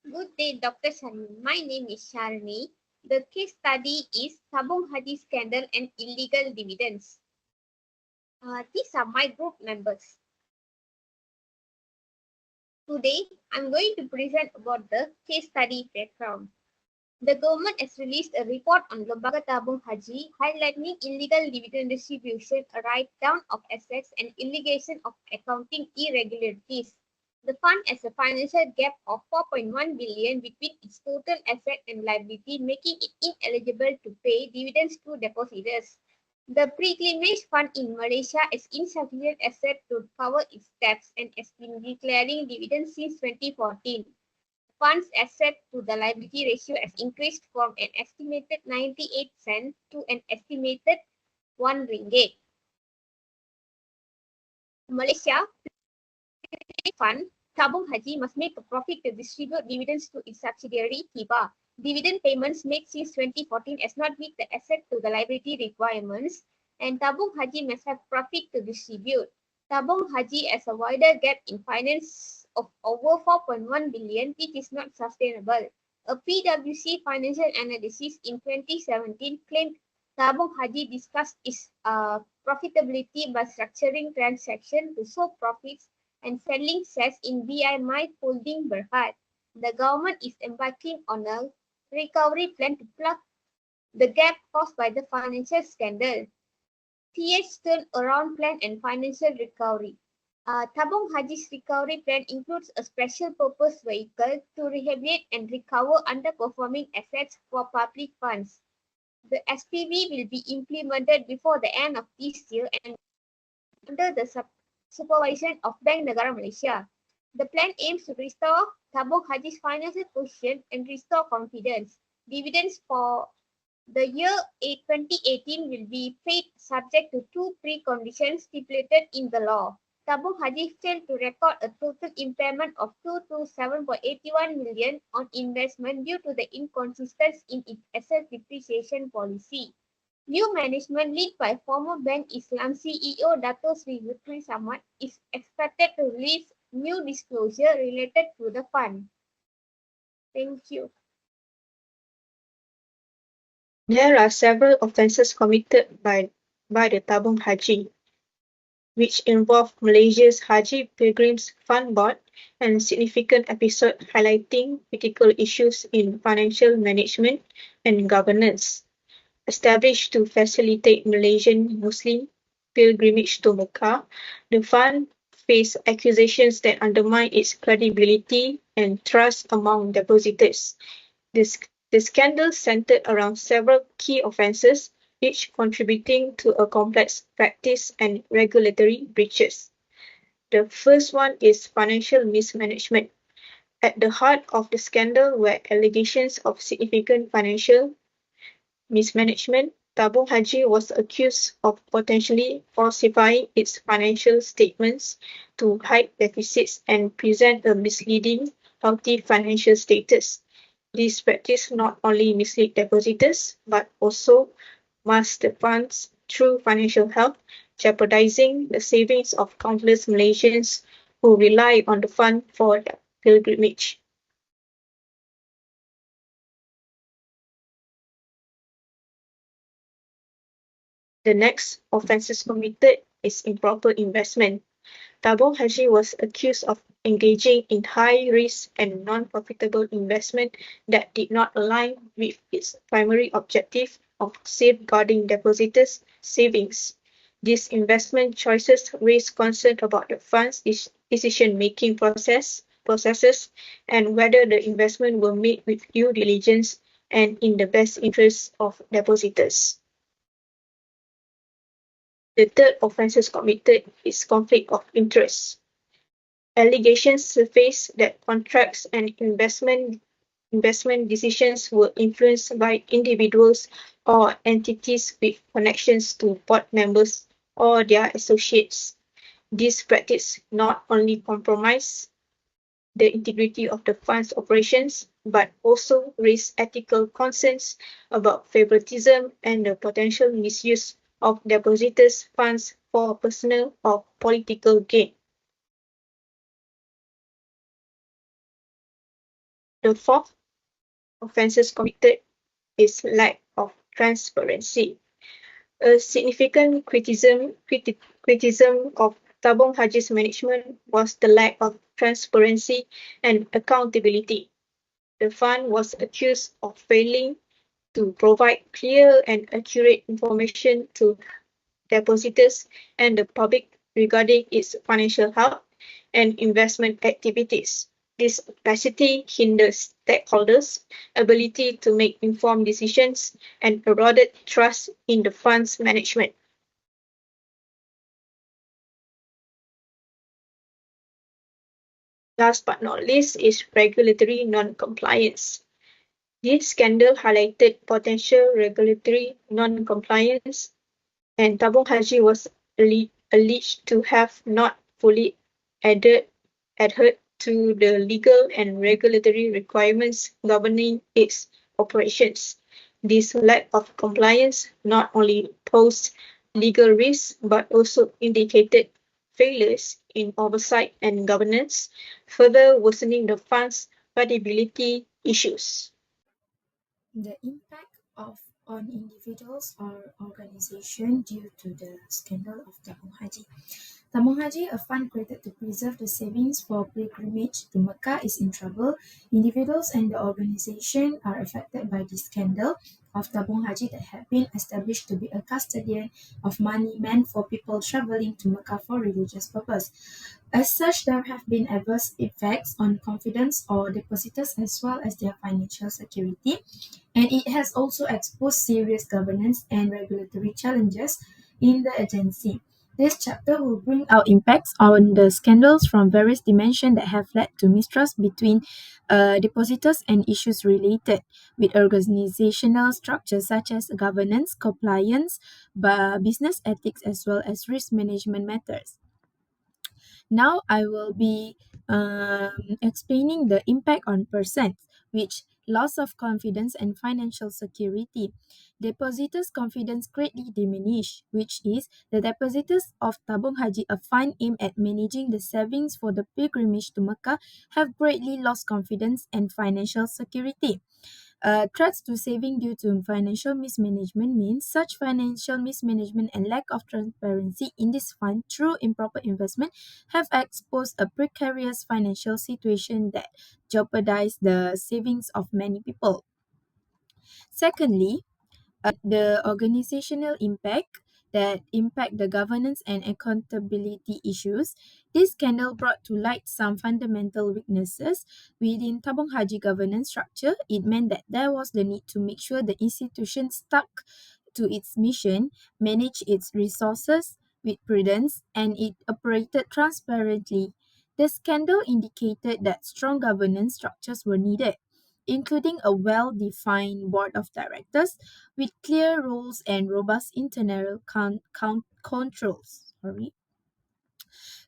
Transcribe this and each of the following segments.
Good day, Dr. Sharmi. My name is Sharni. The case study is Tabung Haji scandal and illegal dividends. These are my group members. Today, I'm going to present about the case study background. The government has released a report on Lembaga Tabung Haji highlighting illegal dividend distribution, a write-down of assets, and allegation of accounting irregularities. The fund has a financial gap of 4.1 billion between its total asset and liability, making it ineligible to pay dividends to depositors. The pre-claimage fund in Malaysia has insufficient asset to cover its debts and has been declaring dividends since 2014. Fund's asset to the liability ratio has increased from an estimated 98 cents to an estimated 1 ringgit. Malaysia Fund Tabung Haji must make a profit to distribute dividends to its subsidiary Hibah. Dividend payments made since 2014 has not met the asset to the liability requirements, and Tabung Haji must have profit to distribute. Tabung Haji has a wider gap in finance of over 4.1 billion, which is not sustainable. A PwC financial analysis in 2017 claimed Tabung Haji discussed its profitability by structuring transactions to show profits and selling shares in BI Holding Berhad. The government is embarking on a recovery plan to plug the gap caused by the financial scandal. TH turnaround plan and financial recovery. Tabung Haji's recovery plan includes a special purpose vehicle to rehabilitate and recover underperforming assets for public funds. The SPV will be implemented before the end of this year and under the supervision of Bank Negara Malaysia. The plan aims to restore Tabung Haji's financial position and restore confidence. Dividends for the year 2018 will be paid subject to two preconditions stipulated in the law. Tabung Haji failed to record a total impairment of 227.81 million on investment due to the inconsistency in its asset depreciation policy. New management led by former Bank Islam CEO Dato Sri Lutfi Samad is expected to release new disclosure related to the fund. Thank you. There are several offences committed by the Tabung Haji, which involve Malaysia's Haji Pilgrims Fund Board and significant episode highlighting critical issues in financial management and governance. Established to facilitate Malaysian Muslim pilgrimage to Mecca, the fund faced accusations that undermine its credibility and trust among depositors. The scandal centered around several key offences, each contributing to a complex practice and regulatory breaches. The first one is financial mismanagement. At the heart of the scandal were allegations of significant financial mismanagement. Tabung Haji was accused of potentially falsifying its financial statements to hide deficits and present a misleading, healthy financial status. This practice not only mislead depositors but also masked the fund's true financial health, jeopardizing the savings of countless Malaysians who rely on the fund for their pilgrimage. The next offences committed is improper investment. Tabung Haji was accused of engaging in high-risk and non-profitable investment that did not align with its primary objective of safeguarding depositors' savings. These investment choices raised concern about the fund's decision-making processes and whether the investment were made with due diligence and in the best interests of depositors. The third offences committed is conflict of interest. Allegations surfaced that contracts and investment decisions were influenced by individuals or entities with connections to board members or their associates. This practice not only compromised the integrity of the fund's operations, but also raised ethical concerns about favoritism and the potential misuse of depositors' funds for personal or political gain. The fourth offenses committed is lack of transparency. A significant criticism of Tabung Haji's management was the lack of transparency and accountability. The fund was accused of failing to provide clear and accurate information to depositors and the public regarding its financial health and investment activities. This opacity hinders stakeholders' ability to make informed decisions and eroded trust in the fund's management. Last but not least is regulatory non-compliance. This scandal highlighted potential regulatory non-compliance, and Tabung Haji was alleged to have not fully adhered to the legal and regulatory requirements governing its operations. This lack of compliance not only posed legal risks but also indicated failures in oversight and governance, further worsening the fund's credibility issues. The impact of on individuals or organization due to the scandal of Tabung Haji. Tabung Haji, a fund created to preserve the savings for pilgrimage to Mecca, is in trouble. Individuals and the organization are affected by the scandal of Tabung Haji that had been established to be a custodian of money meant for people traveling to Mecca for religious purpose. As such, there have been adverse effects on confidence or depositors as well as their financial security, and it has also exposed serious governance and regulatory challenges in the agency. This chapter will bring out impacts on the scandals from various dimensions that have led to mistrust between depositors and issues related with organizational structures such as governance, compliance, business ethics, as well as risk management matters. Now I will be explaining the impact on persons, which loss of confidence and financial security. Depositors' confidence greatly diminished, which is the depositors of Tabung Haji, a fund aimed at managing the savings for the pilgrimage to Mecca, have greatly lost confidence and financial security. Threats to saving due to financial mismanagement means such financial mismanagement and lack of transparency in this fund through improper investment have exposed a precarious financial situation that jeopardize the savings of many people. Secondly, the organizational impact that impact the governance and accountability issues. This scandal brought to light some fundamental weaknesses within Tabung Haji governance structure. It meant that there was the need to make sure the institution stuck to its mission, manage its resources with prudence, and it operated transparently. The scandal indicated that strong governance structures were needed, including a well-defined board of directors with clear rules and robust internal controls.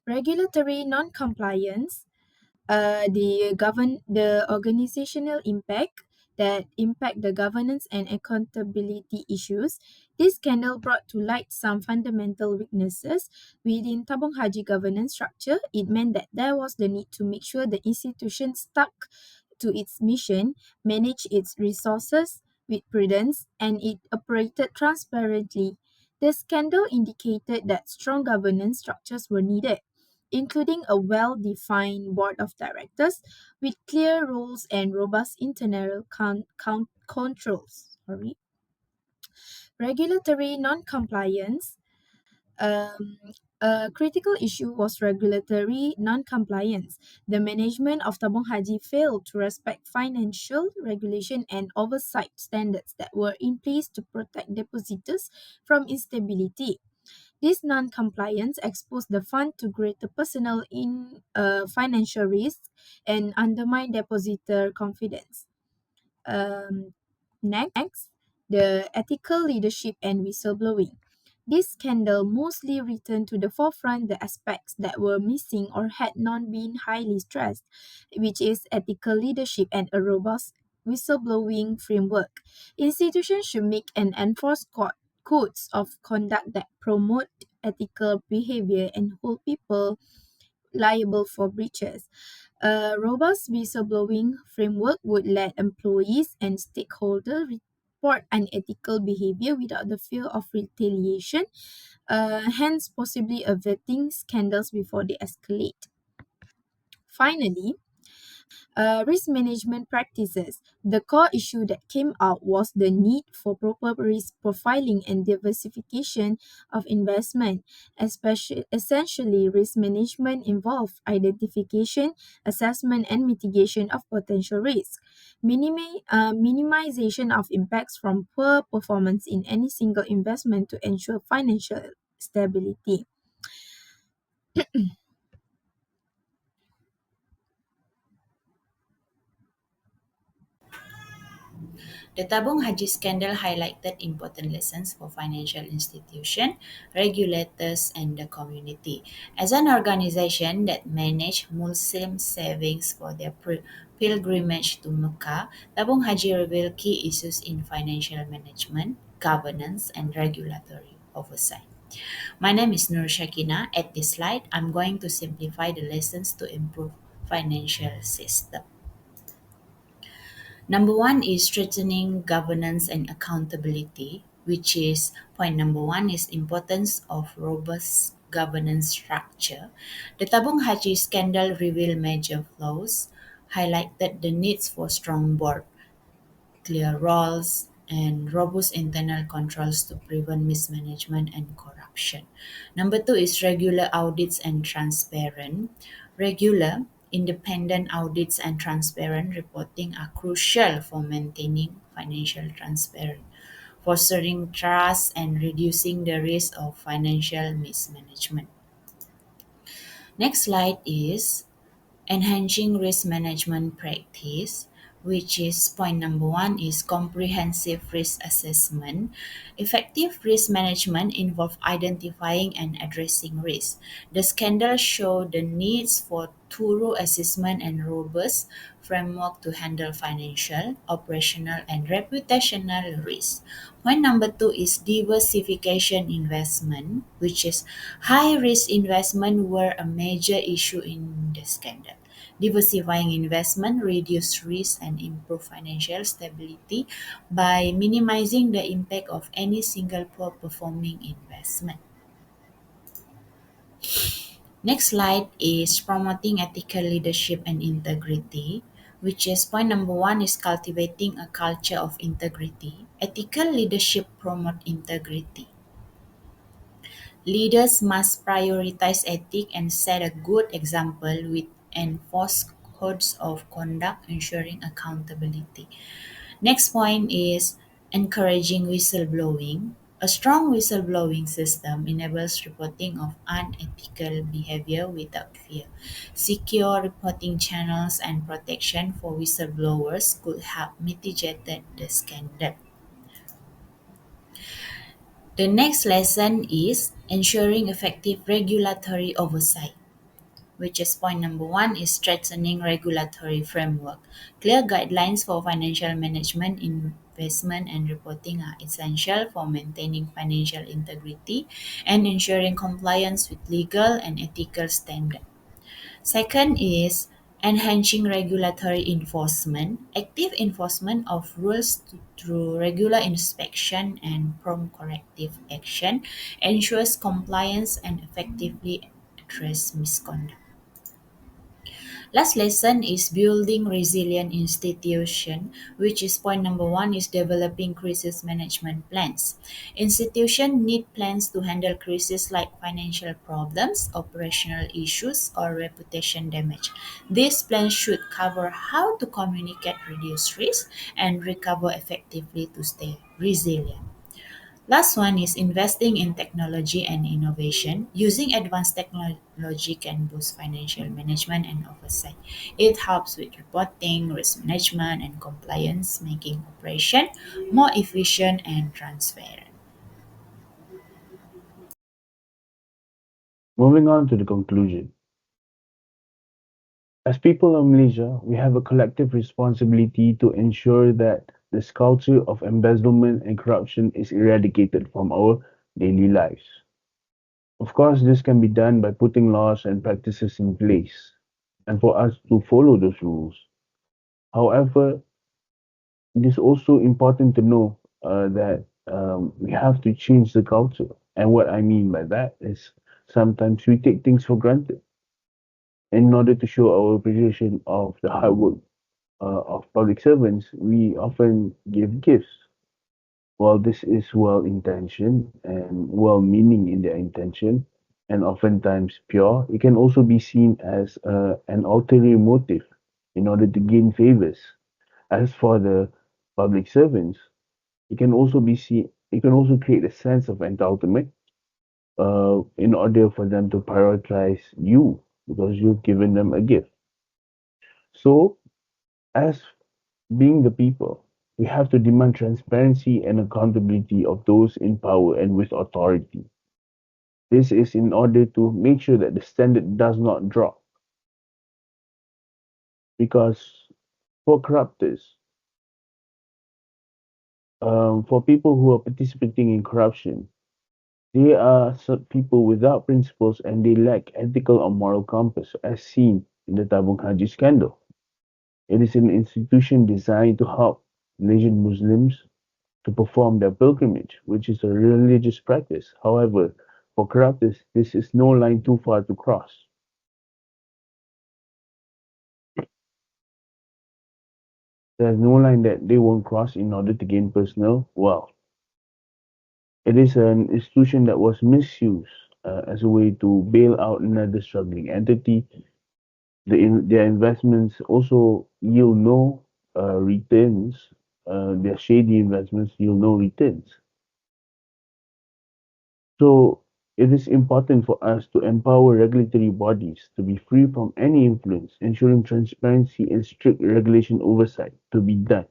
Regulatory non-compliance, the organizational impact that impact the governance and accountability issues. This scandal brought to light some fundamental weaknesses within Tabung Haji governance structure. It meant that there was the need to make sure the institution stuck to its mission, manage its resources with prudence, and it operated transparently. The scandal indicated that strong governance structures were needed, including a well-defined board of directors with clear rules and robust internal controls. Regulatory non-compliance. Um, a critical issue was regulatory non-compliance. The management of Tabung Haji failed to respect financial regulation and oversight standards that were in place to protect depositors from instability. This non-compliance exposed the fund to greater personal financial risk and undermined depositor confidence. Next, the ethical leadership and whistleblowing. This scandal mostly returned to the forefront the aspects that were missing or had not been highly stressed, which is ethical leadership and a robust whistleblowing framework. Institutions should make and enforce codes of conduct that promote ethical behavior and hold people liable for breaches. A robust whistleblowing framework would let employees and stakeholders report unethical behavior without the fear of retaliation, hence possibly averting scandals before they escalate. Finally, risk management practices. The core issue that came out was the need for proper risk profiling and diversification of investment. Essentially, risk management involved identification, assessment, and mitigation of potential risk, minimization of impacts from poor performance in any single investment to ensure financial stability. The Tabung Haji scandal highlighted important lessons for financial institutions, regulators, and the community. As an organization that managed Muslim savings for their pilgrimage to Mecca, Tabung Haji revealed key issues in financial management, governance, and regulatory oversight. My name is Nur Shakina. At this slide, I'm going to simplify the lessons to improve financial system. Number one is strengthening governance and accountability, which is point number one is importance of robust governance structure. The Tabung Haji scandal revealed major flaws, highlighted the needs for strong board, clear roles, and robust internal controls to prevent mismanagement and corruption. Number two is regular audits and transparent. Regular, independent audits and transparent reporting are crucial for maintaining financial transparency, fostering trust, and reducing the risk of financial mismanagement. Next slide is enhancing risk management practice, which is point number one is comprehensive risk assessment. Effective risk management involves identifying and addressing risk. The scandal showed the needs for thorough assessment and robust framework to handle financial, operational, and reputational risks. Point number two is diversification investment, which is high risk investment were a major issue in the scandal. Diversifying investment reduce risk and improve financial stability by minimizing the impact of any single poor performing investment. Next slide is promoting ethical leadership and integrity, which is point number one is cultivating a culture of integrity. Ethical leadership promote integrity. Leaders must prioritize ethics and set a good example with enforced codes of conduct ensuring accountability. Next point is encouraging whistleblowing. A strong whistleblowing system enables reporting of unethical behavior without fear. Secure reporting channels and protection for whistleblowers could help mitigate the scandal. The next lesson is ensuring effective regulatory oversight, which is point number one is strengthening regulatory framework. Clear guidelines for financial management, investment, and reporting are essential for maintaining financial integrity and ensuring compliance with legal and ethical standards. Second is enhancing regulatory enforcement. Active enforcement of rules through regular inspection and prompt corrective action ensures compliance and effectively address misconduct. Last lesson is building resilient institution, which is point number one is developing crisis management plans. Institution need plans to handle crises like financial problems, operational issues, or reputation damage. These plans should cover how to communicate, reduce risk, and recover effectively to stay resilient. Last one is investing in technology and innovation. Using advanced technology can boost financial management and oversight. It helps with reporting, risk management, and compliance, making operation more efficient and transparent. Moving on to the conclusion. As people of Malaysia, we have a collective responsibility to ensure that this culture of embezzlement and corruption is eradicated from our daily lives. Of course, this can be done by putting laws and practices in place. and for us to follow those rules. However, it is also important to know that we have to change the culture. And what I mean by that is sometimes we take things for granted in order to show our appreciation of the hard work of public servants. We often give gifts. While this is well intentioned and well meaning in their intention, and oftentimes pure, it can also be seen as an ulterior motive in order to gain favors. As for the public servants, it can also be seen, it can also create a sense of entitlement in order for them to prioritize you because you've given them a gift. So, as being the people, we have to demand transparency and accountability of those in power and with authority. This is in order to make sure that the standard does not drop. Because for corruptors, for people who are participating in corruption, they are people without principles and they lack ethical or moral compass, as seen in the Tabung Haji scandal. It is an institution designed to help Malaysian Muslims to perform their pilgrimage, which is a religious practice. However, for corruptors, this is no line too far to cross. There's no line that they won't cross in order to gain personal wealth. It is an institution that was misused as a way to bail out another struggling entity. Their investments also yield no returns. Their shady investments yield no returns. So it is important for us to empower regulatory bodies to be free from any influence, ensuring transparency and strict regulation oversight to be done.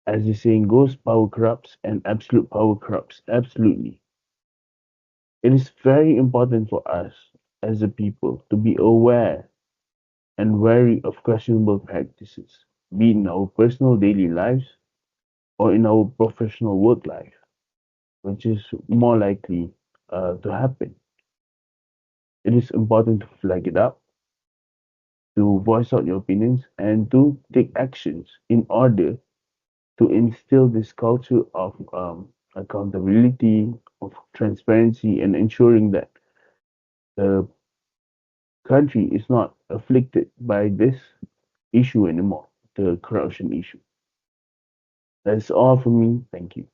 As the saying goes, power corrupts and absolute power corrupts. Absolutely. It is very important for us as a people to be aware and wary of questionable practices, be it in our personal daily lives or in our professional work life, which is more likely to happen. It is important to flag it up, to voice out your opinions, and to take actions in order to instill this culture of accountability, of transparency, and ensuring that the country is not afflicted by this issue anymore, the corruption issue. That's all from me. Thank you.